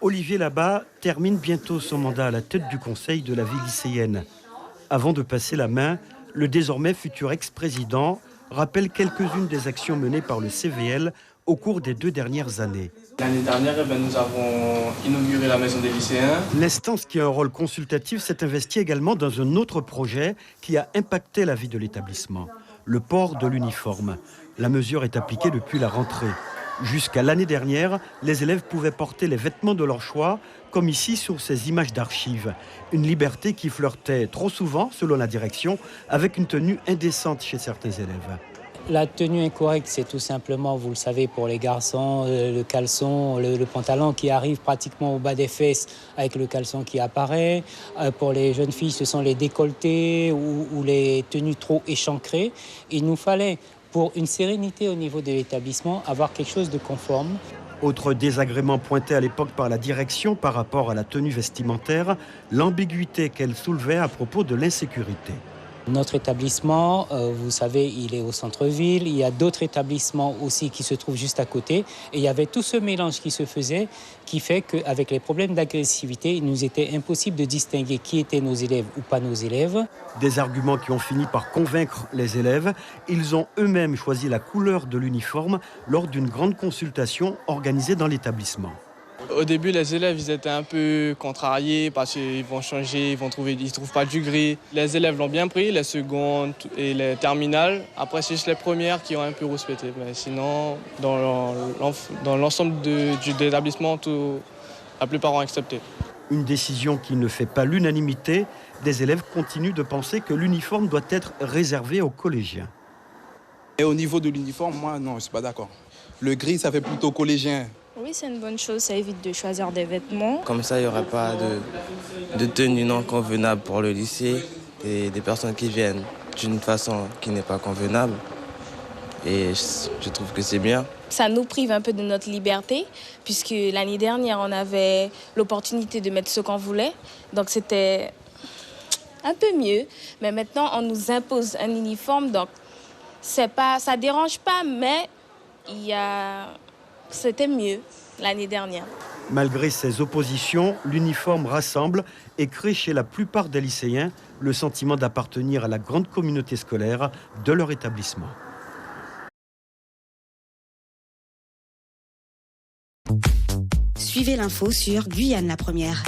Olivier Labat termine bientôt son mandat à la tête du conseil de la vie lycéenne. Avant de passer la main, le désormais futur ex-président rappelle quelques-unes des actions menées par le CVL au cours des 2 dernières années. L'année dernière, nous avons inauguré la maison des lycéens. L'instance qui a un rôle consultatif s'est investie également dans un autre projet qui a impacté la vie de l'établissement, le port de l'uniforme. La mesure est appliquée depuis la rentrée. Jusqu'à l'année dernière, les élèves pouvaient porter les vêtements de leur choix, comme ici sur ces images d'archives. Une liberté qui flirtait trop souvent, selon la direction, avec une tenue indécente chez certains élèves. La tenue incorrecte, c'est tout simplement, vous le savez, pour les garçons, le caleçon, le pantalon qui arrive pratiquement au bas des fesses avec le caleçon qui apparaît. Pour les jeunes filles, ce sont les décolletés ou les tenues trop échancrées. Il nous fallait, pour une sérénité au niveau de l'établissement, avoir quelque chose de conforme. Autre désagrément pointé à l'époque par la direction par rapport à la tenue vestimentaire, l'ambiguïté qu'elle soulevait à propos de l'insécurité. Notre établissement, vous savez, il est au centre-ville. Il y a d'autres établissements aussi qui se trouvent juste à côté. Et il y avait tout ce mélange qui se faisait, qui fait qu'avec les problèmes d'agressivité, il nous était impossible de distinguer qui étaient nos élèves ou pas nos élèves. Des arguments qui ont fini par convaincre les élèves. Ils ont eux-mêmes choisi la couleur de l'uniforme lors d'une grande consultation organisée dans l'établissement. Au début, les élèves ils étaient un peu contrariés parce qu'ils vont changer, ils ne trouvent pas du gris. Les élèves l'ont bien pris, les secondes et les terminales. Après, c'est juste les premières qui ont un peu respecté. Mais sinon, dans l'ensemble de l'établissement, la plupart ont accepté. Une décision qui ne fait pas l'unanimité. Des élèves continuent de penser que l'uniforme doit être réservé aux collégiens. Et au niveau de l'uniforme, moi, non, je ne suis pas d'accord. Le gris, ça fait plutôt collégien. Oui, c'est une bonne chose, ça évite de choisir des vêtements. Comme ça, il n'y aura pas de tenue non convenable pour le lycée et des personnes qui viennent d'une façon qui n'est pas convenable. Et je trouve que c'est bien. Ça nous prive un peu de notre liberté, puisque l'année dernière, on avait l'opportunité de mettre ce qu'on voulait. Donc c'était un peu mieux. Mais maintenant, on nous impose un uniforme, donc ça ne dérange pas, mais c'était mieux l'année dernière. Malgré ces oppositions, l'uniforme rassemble et crée chez la plupart des lycéens le sentiment d'appartenir à la grande communauté scolaire de leur établissement. Suivez l'info sur Guyane la Première.